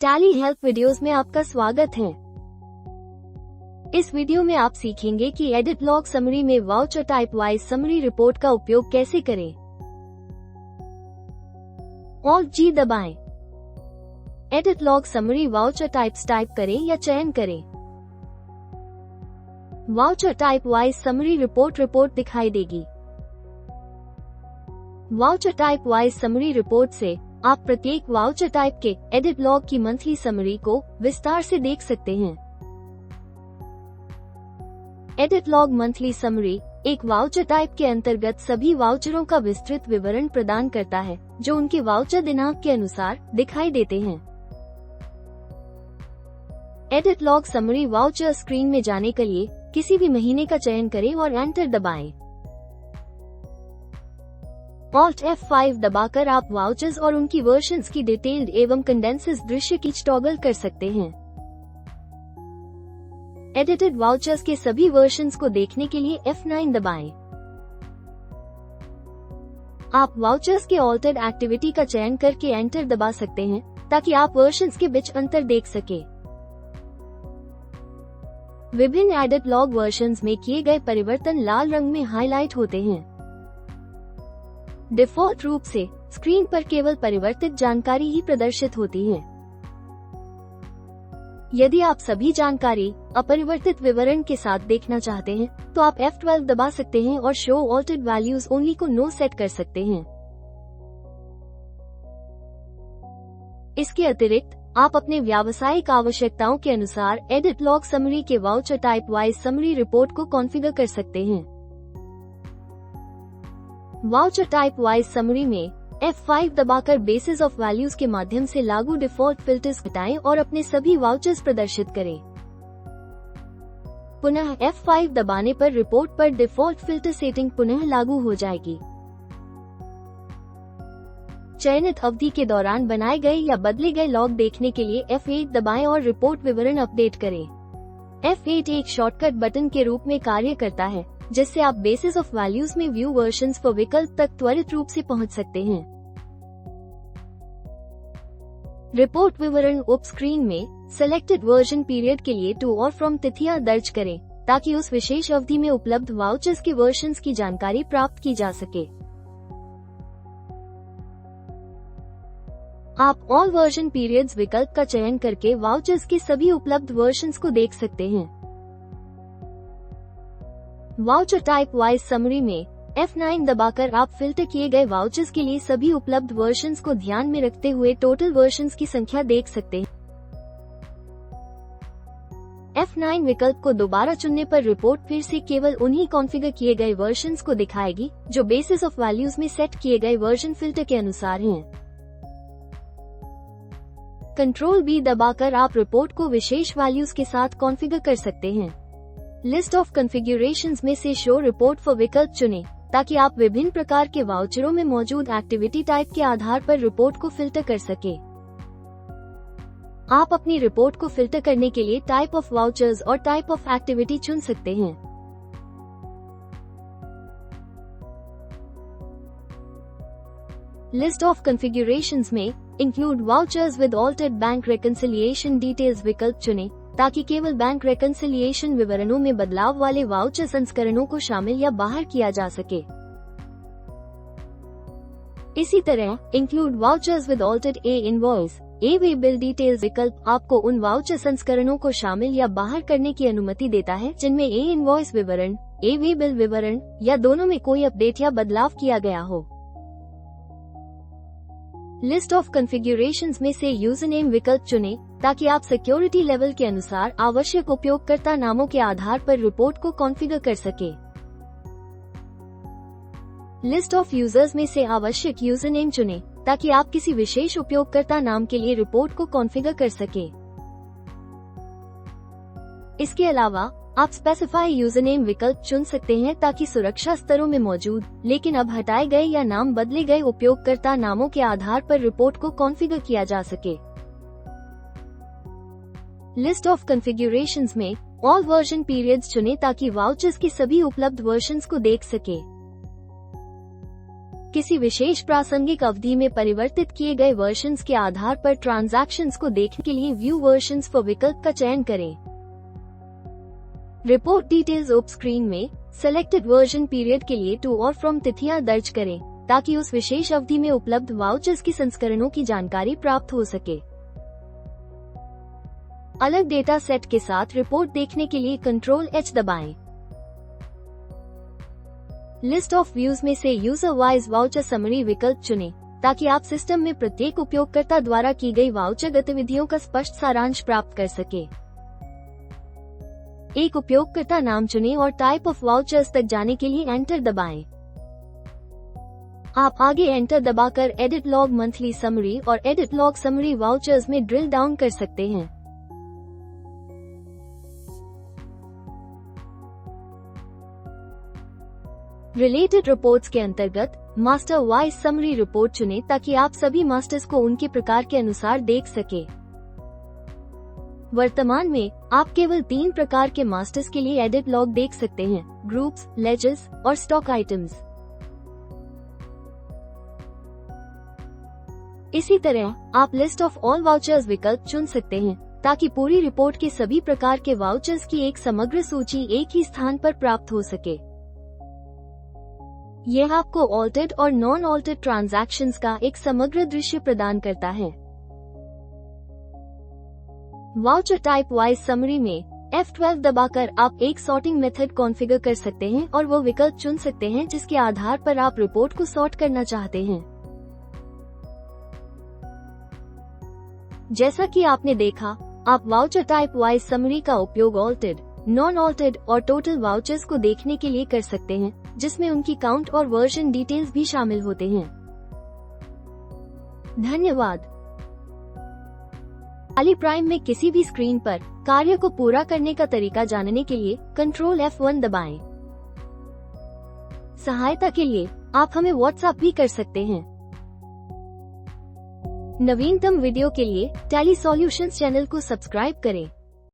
Tally help videos में आपका स्वागत है। इस वीडियो में आप सीखेंगे कि एडिट लॉग समरी में voucher type wise summary report का उपयोग कैसे करें। Alt G दबाएं। Edit log summary voucher types type करें या चयन करें। Voucher type wise summary report दिखाई देगी। Voucher type wise summary report से आप प्रत्येक वाउचर टाइप के एडिट लॉग की मंथली समरी को विस्तार से देख सकते हैं। एडिट लॉग मंथली समरी एक वाउचर टाइप के अंतर्गत सभी वाउचरों का विस्तृत विवरण प्रदान करता है जो उनके वाउचर दिनांक के अनुसार दिखाई देते हैं। Edit log summary voucher screen में जाने के लिए किसी भी महीने का चयन करें और एंटर दबाएं। Alt F5 दबाकर आप वाउचर्स और उनकी वर्जन्स की डिटेल्ड एवं कंडेंसेस दृश्य की टॉगल कर सकते हैं। एडिटेड वाउचर्स के सभी वर्जन्स को देखने के लिए F9 दबाएं। आप वाउचर्स के ऑल्टर्ड एक्टिविटी का चयन करके एंटर दबा सकते हैं ताकि आप वर्जन्स के बीच अंतर देख सके। विभिन्न एडिट लॉग वर्जन्स में किए गए परिवर्तन लाल रंग में हाईलाइट होते हैं। डिफ़ॉल्ट रूप से स्क्रीन पर केवल परिवर्तित जानकारी ही प्रदर्शित होती है। यदि आप सभी जानकारी अपरिवर्तित विवरण के साथ देखना चाहते हैं तो आप F12 दबा सकते हैं और शो ऑल्टर्ड वैल्यूज ओनली को नो सेट कर सकते हैं। इसके अतिरिक्त आप अपने व्यावसायिक आवश्यकताओं के अनुसार एडिट लॉग समरी के voucher type wise summary report को कॉन्फ़िगर कर सकते हैं। वाउचर टाइप वाइज समरी में F5 दबाकर बेसिस ऑफ वैल्यूज के माध्यम से लागू डिफ़ॉल्ट फिल्टर्स हटाएं और अपने सभी वाउचर्स प्रदर्शित करें। पुनः F5 दबाने पर रिपोर्ट पर डिफ़ॉल्ट फिल्टर सेटिंग पुनः लागू हो जाएगी। चयनित अवधि के दौरान बनाए गए या बदले गए लॉग देखने के लिए F8 दबाएं और रिपोर्ट विवरण अपडेट करें। F8 एक शॉर्टकट बटन के रूप में कार्य करता है जिससे आप बेसिस ऑफ वैल्यूज में व्यू वर्जन्स पर विकल्प तक त्वरित रूप से पहुंच सकते हैं। रिपोर्ट विवरण उप स्क्रीन में सिलेक्टेड वर्जन पीरियड के लिए टू और फ्रॉम तिथियां दर्ज करें ताकि उस विशेष अवधि में उपलब्ध वाउचर्स के वर्जन्स की जानकारी प्राप्त की जा सके। आप ऑल वर्जन पीरियड्स विकल्प का चयन करके वाउचर्स के सभी उपलब्ध वर्जन्स को देख सकते हैं। वाउचर टाइप वाइज समरी में F9 दबाकर आप फिल्टर किए गए वाउचर्स के लिए सभी उपलब्ध वर्जन्स को ध्यान में रखते हुए टोटल वर्जन्स की संख्या देख सकते हैं। F9 विकल्प को दोबारा चुनने पर रिपोर्ट फिर से केवल उन्हीं कॉन्फ़िगर किए गए वर्जन्स को दिखाएगी जो बेसिस ऑफ वैल्यूज में सेट किए गए वर्जन फिल्टर के अनुसार हैं। Ctrl B दबाकर आप रिपोर्ट को विशेष वैल्यूज के साथ कॉन्फ़िगर कर सकते हैं। लिस्ट ऑफ कॉन्फ़िगरेशंस में से शो रिपोर्ट फॉर विकल्प चुनें ताकि आप विभिन्न प्रकार के वाउचरों में मौजूद एक्टिविटी टाइप के आधार पर रिपोर्ट को फिल्टर कर सके। आप अपनी रिपोर्ट को फिल्टर करने के लिए टाइप ऑफ वाउचर्स और टाइप ऑफ एक्टिविटी चुन सकते हैं। लिस्ट ऑफ कॉन्फ़िगरेशंस में include vouchers with altered bank reconciliation details विकल्प चुनें ताकि केवल बैंक रेकन्सिलिएशन विवरणों में बदलाव वाले वाउचर संस्करणों को शामिल या बाहर किया जा सके। इसी तरह include vouchers with altered A invoice way bill details विकल्प आपको उन वाउचर संस्करणों को शामिल या बाहर करने की अनुमति देता है जिनमें ए इनवॉइस विवरण वे बिल विवरण या दोनों में कोई अपडेट या बदलाव किया गया हो। लिस्ट ऑफ कॉन्फ़िगरेशंस में से यूजर नेम विकल्प चुनें ताकि आप सिक्योरिटी लेवल के अनुसार आवश्यक उपयोगकर्ता नामों के आधार पर रिपोर्ट को कॉन्फ़िगर कर सके। लिस्ट ऑफ यूजर्स में से आवश्यक यूजर नेम चुनें ताकि आप किसी विशेष उपयोगकर्ता नाम के लिए रिपोर्ट को कॉन्फ़िगर कर सके। इसके अलावा आप स्पेसिफाई यूजर नेम विकल्प चुन सकते हैं ताकि सुरक्षा स्तरों में मौजूद लेकिन अब हटाए गए या नाम बदले गए उपयोगकर्ता नामों के आधार पर रिपोर्ट को कॉन्फ़िगर किया जा सके। लिस्ट ऑफ कॉन्फ़िगरेशंस में ऑल वर्जन पीरियड्स चुनें ताकि वाउचर्स के सभी उपलब्ध वर्जन्स को देख सके। किसी विशेष प्रासंगिक अवधि में परिवर्तित किए गए वर्जन्स के आधार पर ट्रांजैक्शंस को देखने के लिए व्यू वर्जन्स फॉर विकल्प का चयन करें। रिपोर्ट डिटेल्स उप स्क्रीन में सेलेक्टेड वर्जन पीरियड के लिए टू और फ्रॉम तिथियां दर्ज करें ताकि उस विशेष अवधि में उपलब्ध वाउचर्स की संस्करणों की जानकारी प्राप्त हो सके। अलग डेटा सेट के साथ रिपोर्ट देखने के लिए Ctrl+H दबाएं। लिस्ट ऑफ व्यूज में से यूजर वाइज वाउचर समरी विकल्प चुनें ताकि आप सिस्टम में प्रत्येक उपयोगकर्ता द्वारा की गई वाउचर गतिविधियों का स्पष्ट सारांश प्राप्त कर सके। एक उपयोगकर्ता नाम चुनें और टाइप ऑफ वाउचर्स तक जाने के लिए एंटर दबाएं। आप आगे एंटर दबाकर एडिट लॉग मंथली समरी और एडिट लॉग समरी वाउचर्स में ड्रिल डाउन कर सकते हैं। रिलेटेड रिपोर्ट्स के अंतर्गत मास्टर वाइज समरी रिपोर्ट चुनें ताकि आप सभी मास्टर्स को उनके प्रकार के अनुसार देख सके। वर्तमान में आप केवल 3 प्रकार के मास्टर्स के लिए एडिट लॉग देख सकते हैं: ग्रुप्स, लेजर्स और स्टॉक आइटम्स। इसी तरह आप लिस्ट ऑफ ऑल वाउचर्स विकल्प चुन सकते हैं ताकि पूरी रिपोर्ट के सभी प्रकार के वाउचर्स की एक समग्र सूची एक ही स्थान पर प्राप्त हो सके। यह आपको ऑल्टर्ड और नॉन ऑल्टर्ड ट्रांजैक्शंस का एक समग्र दृश्य प्रदान करता है। वाउचर टाइप वाइज समरी में F12 दबाकर आप एक सॉर्टिंग मेथड कॉन्फ़िगर कर सकते हैं और वो विकल्प चुन सकते हैं जिसके आधार पर आप रिपोर्ट को सॉर्ट करना चाहते हैं। जैसा कि आपने देखा, आप वाउचर टाइप वाइज समरी का उपयोग ऑल्टर्ड, नॉन ऑल्टर्ड और टोटल वाउचर्स को देखने के लिए कर सकते हैं, जिसमें उनकी काउंट और वर्जन डिटेल्स भी शामिल होते हैं। धन्यवाद। टाली प्राइम में किसी भी स्क्रीन पर कार्य को पूरा करने का तरीका जानने के लिए Ctrl+F1 दबाएं। सहायता के लिए आप हमें व्हाट्सएप भी कर सकते हैं। नवीनतम वीडियो के लिए टैली सॉल्यूशंस चैनल को सब्सक्राइब करें।